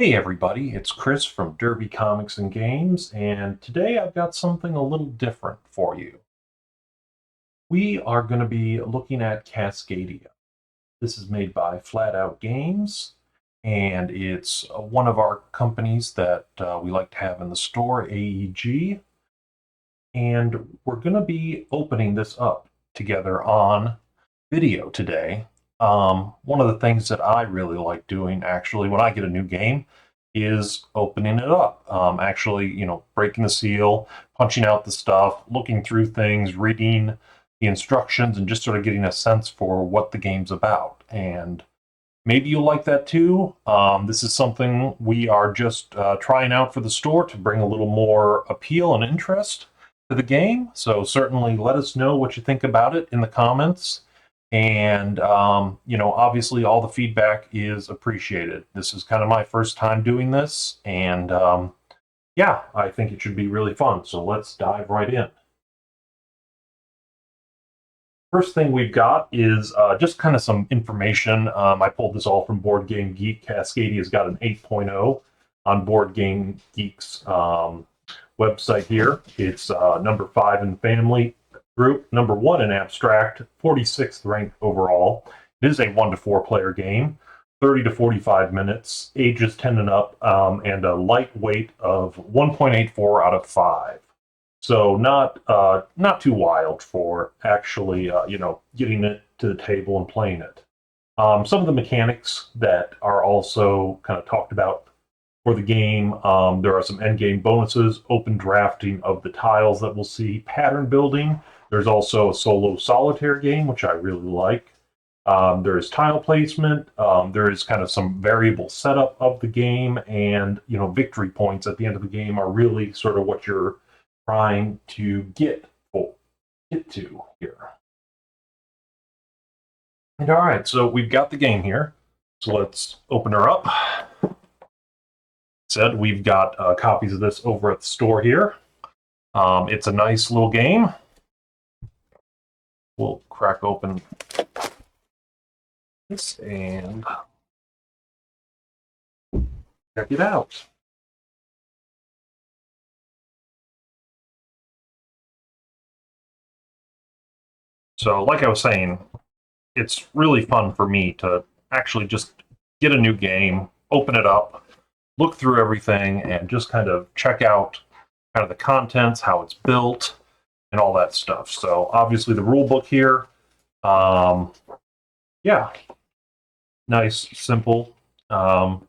Hey everybody, it's Chris from Derby Comics and Games, and today I've got something a little different for you. We are going to be looking at Cascadia. This is made by Flat Out Games, and it's one of our companies that we like to have in the store, AEG, and we're going to be opening this up together on video today. One of the things that I really like doing actually when I get a new game is opening it up. Actually, breaking the seal, punching out the stuff, looking through things, reading the instructions, and just sort of getting a sense for what the game's about. And maybe you'll like that too. This is something we are just trying out for the store to bring a little more appeal and interest to the game. So certainly let us know what you think about it in the comments. And, obviously all the feedback is appreciated. This is kind of my first time doing this. And yeah, I think it should be really fun. So let's dive right in. First thing we've got is just kind of some information. I pulled this all from Board Game Geek. Cascadia's got an 8.0 on Board Game Geek's website here. It's number 5 in family group, number 1 in abstract, 46th ranked overall. It is a 1 to 4 player game, 30 to 45 minutes, ages 10 and up, and a lightweight of 1.84 out of 5. So not too wild for actually getting it to the table and playing it. Some of the mechanics that are also kind of talked about for the game. There are some end game bonuses, open drafting of the tiles that we'll see, pattern building. There's also a solo solitaire game, which I really like. There is tile placement. There is kind of some variable setup of the game, and victory points at the end of the game are really sort of what you're trying to get to here. And all right, so we've got the game here. So let's open her up. Said we've got copies of this over at the store here. It's a nice little game. We'll crack open this and check it out. So, like I was saying, it's really fun for me to actually just get a new game, open it up, look through everything, and just kind of check out kind of the contents, how it's built, and all that stuff. So obviously the rule book here, yeah, nice, simple, good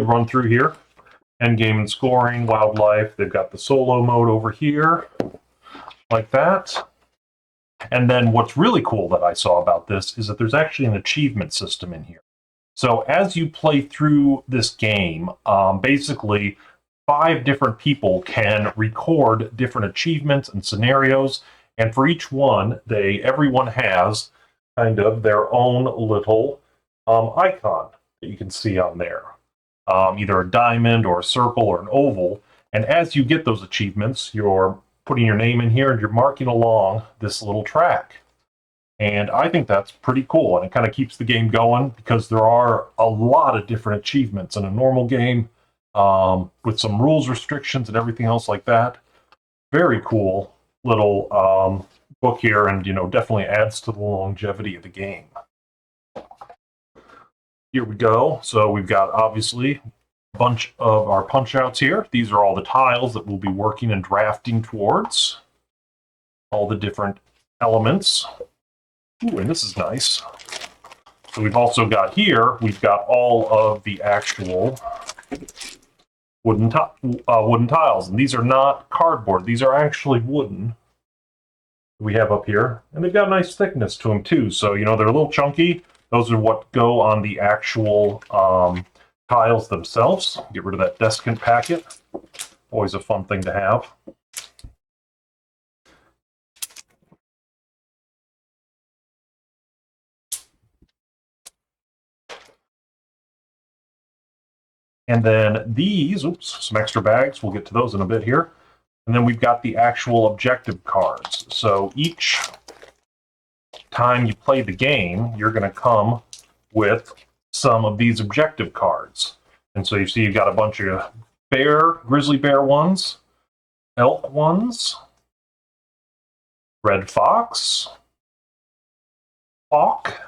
run through here. End game and scoring, wildlife. They've got the solo mode over here, like that. And then what's really cool that I saw about this is that there's actually an achievement system in here. So as you play through this game, basically 5 different people can record different achievements and scenarios, and for each one, everyone has kind of their own little icon that you can see on there, either a diamond or a circle or an oval. And as you get those achievements, you're putting your name in here and you're marking along this little track. And I think that's pretty cool, and it kind of keeps the game going because there are a lot of different achievements in a normal game, with some rules restrictions and everything else like that. Very cool little book here, and definitely adds to the longevity of the game. Here we go. So we've got obviously a bunch of our punch-outs here. These are all the tiles that we'll be working and drafting towards. All the different elements. Ooh, and this is nice. So we've also got here, we've got all of the actual wooden tiles. And these are not cardboard. These are actually wooden we have up here. And they've got a nice thickness to them too. So, they're a little chunky. Those are what go on the actual tiles themselves. Get rid of that desiccant packet. Always a fun thing to have. And then these, some extra bags. We'll get to those in a bit here. And then we've got the actual objective cards. So each time you play the game, you're going to come with some of these objective cards. And so you see you've got a bunch of grizzly bear ones, elk ones, red fox, hawk,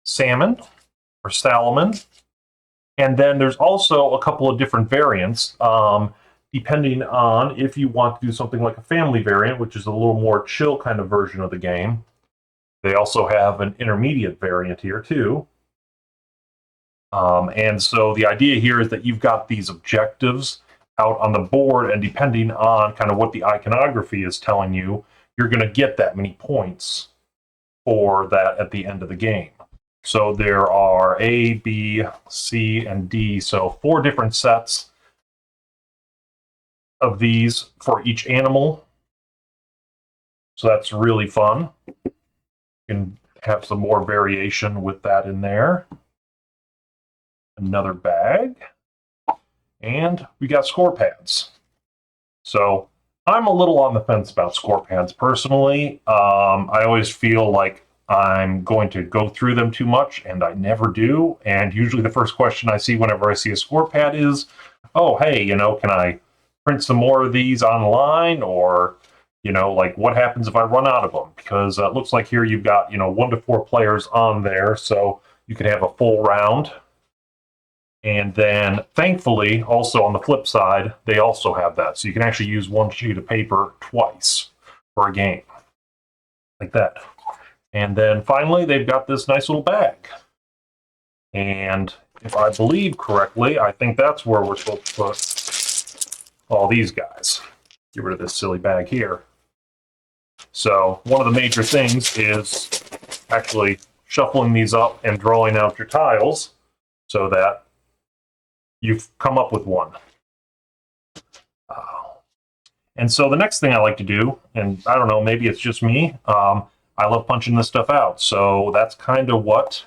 salmon or salmon. And then there's also a couple of different variants, depending on if you want to do something like a family variant, which is a little more chill kind of version of the game. They also have an intermediate variant here too. And so the idea here is that you've got these objectives out on the board, and depending on kind of what the iconography is telling you, you're going to get that many points for that at the end of the game. So there are A, B, C, and D. So 4 different sets of these for each animal. So that's really fun. You can have some more variation with that in there. Another bag. And we got score pads. So I'm a little on the fence about score pads personally. I always feel like I'm going to go through them too much, and I never do. And usually the first question I see whenever I see a score pad is, oh, hey, can I print some more of these online? Or, like what happens if I run out of them? Because it looks like here you've got, 1 to 4 players on there, so you can have a full round. And then, thankfully, also on the flip side, they also have that. So you can actually use one sheet of paper twice for a game. Like that. And then finally, they've got this nice little bag. And if I believe correctly, I think that's where we're supposed to put all these guys. Get rid of this silly bag here. So one of the major things is actually shuffling these up and drawing out your tiles so that you've come up with one. And so the next thing I like to do, and I don't know, maybe it's just me, I love punching this stuff out. So that's kind of what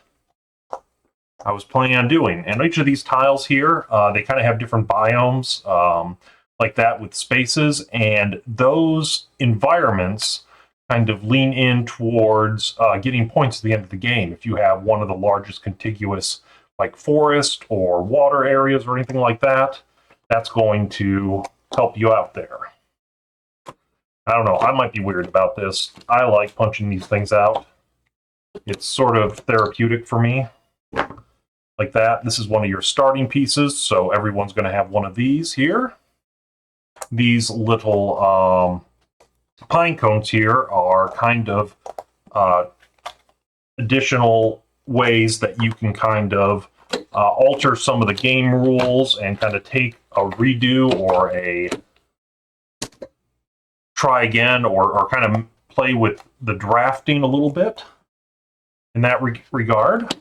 I was planning on doing. And each of these tiles here, they kind of have different biomes like that with spaces. And those environments kind of lean in towards getting points at the end of the game. If you have one of the largest contiguous like forest or water areas or anything like that, that's going to help you out there. I don't know, I might be weird about this. I like punching these things out. It's sort of therapeutic for me. Like that. This is one of your starting pieces, so everyone's going to have one of these here. These little pine cones here are kind of additional ways that you can kind of alter some of the game rules and kind of take a redo or a try again, or kind of play with the drafting a little bit in that regard.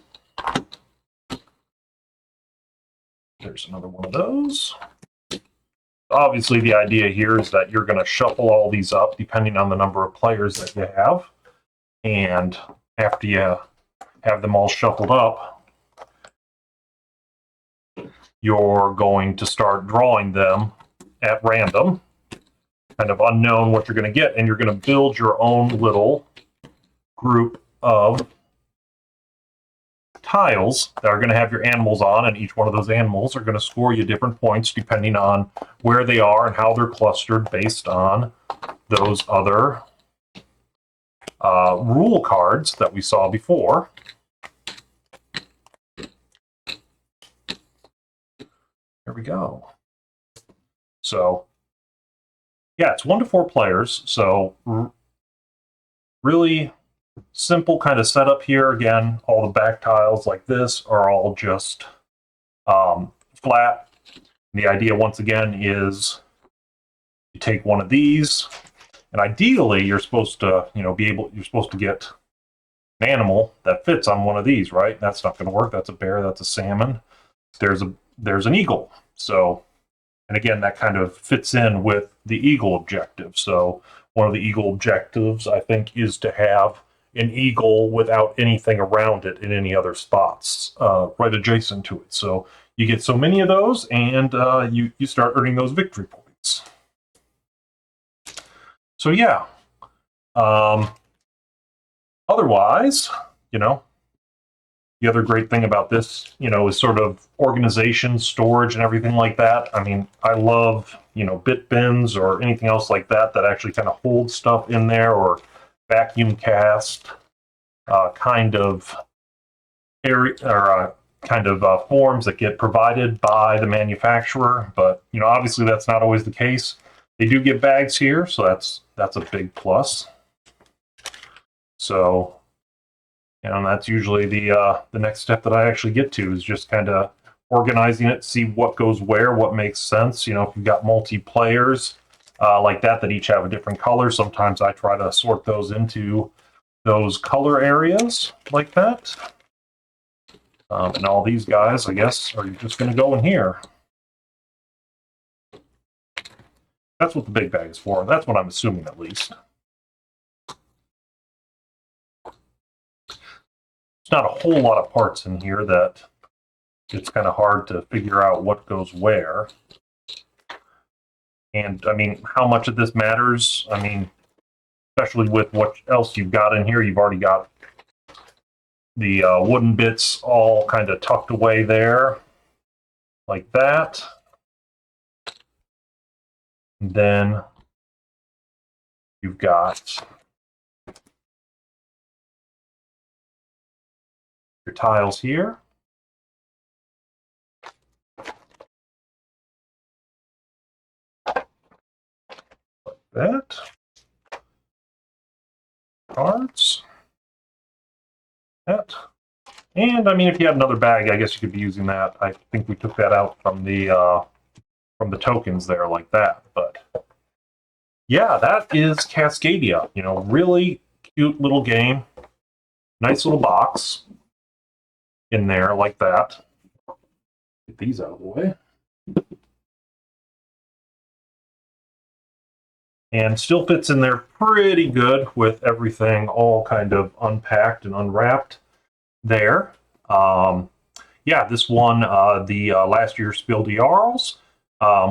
There's another one of those. Obviously, the idea here is that you're going to shuffle all these up depending on the number of players that you have. And after you have them all shuffled up, you're going to start drawing them at random, kind of unknown what you're going to get, and you're going to build your own little group of tiles that are going to have your animals on, and each one of those animals are going to score you different points depending on where they are and how they're clustered based on those other rule cards that we saw before. There we go. So yeah, it's 1 to 4 players, so really simple kind of setup here. Again, all the back tiles like this are all just flat. The idea, once again, is you take one of these, and ideally, you're supposed to, you're supposed to get an animal that fits on one of these, right? That's not going to work. That's a bear. That's a salmon. There's an eagle. So, and again, that kind of fits in with the eagle objective. So, one of the eagle objectives, I think, is to have an eagle without anything around it in any other spots right adjacent to it. So you get so many of those, and you start earning those victory points. So yeah. Otherwise, The other great thing about this, is sort of organization, storage, and everything like that. I mean, I love, bit bins or anything else like that that actually kind of holds stuff in there, or vacuum cast kind of area, or forms that get provided by the manufacturer. But obviously that's not always the case. They do get bags here, so that's a big plus. So, that's usually the next step that I actually get to, is just kind of organizing it, see what goes where, what makes sense. If you've got multiplayers like that each have a different color, sometimes I try to sort those into those color areas like that. And all these guys, I guess, are just going to go in here. That's what the big bag is for. That's what I'm assuming, at least. There's not a whole lot of parts in here that it's kind of hard to figure out what goes where. And, I mean, how much of this matters? I mean, especially with what else you've got in here. You've already got the wooden bits all kind of tucked away there, like that. And then you've got your tiles here. Like that. Cards. That. And I mean, if you had another bag, I guess you could be using that. I think we took that out from the tokens there, like that. But yeah, that is Cascadia. Really cute little game. Nice little box in there, like that. Get these out of the way. And still fits in there pretty good with everything all kind of unpacked and unwrapped there. Yeah, this won the last year's Spiel Jahres,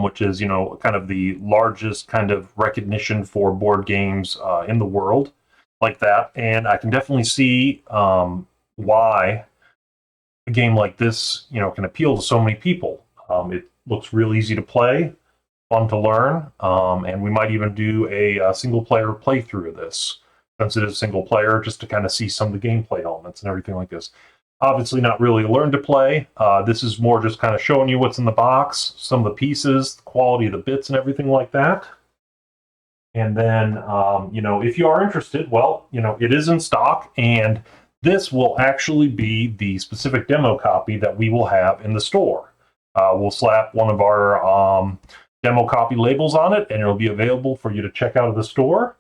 which is, kind of the largest kind of recognition for board games in the world, like that. And I can definitely see why a game like this, can appeal to so many people. It looks real easy to play, fun to learn, and we might even do a single-player playthrough of this, since it is single player, just to kind of see some of the gameplay elements and everything like this. Obviously not really learn to play. This is more just kind of showing you what's in the box, some of the pieces, the quality of the bits and everything like that. And then, if you are interested, well, it is in stock, and this will actually be the specific demo copy that we will have in the store. We'll slap one of our demo copy labels on it, and it'll be available for you to check out of the store.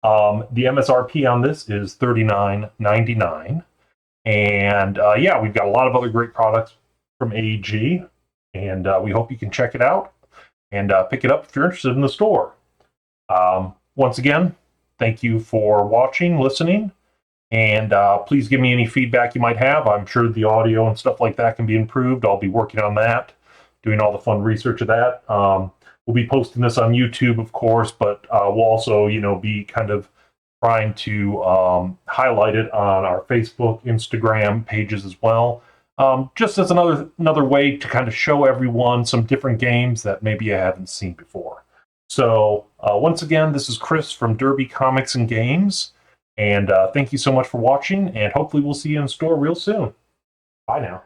The MSRP on this is $39.99. And yeah, we've got a lot of other great products from AEG, and we hope you can check it out and pick it up if you're interested in the store. Once again, thank you for watching, listening, and please give me any feedback you might have. I'm sure the audio and stuff like that can be improved. I'll be working on that, doing all the fun research of that. We'll be posting this on YouTube, of course, but we'll also, be kind of trying to highlight it on our Facebook, Instagram pages as well, just as another way to kind of show everyone some different games that maybe I haven't seen before. So once again, this is Chris from Derby Comics and Games, and thank you so much for watching, and hopefully we'll see you in store real soon. Bye now.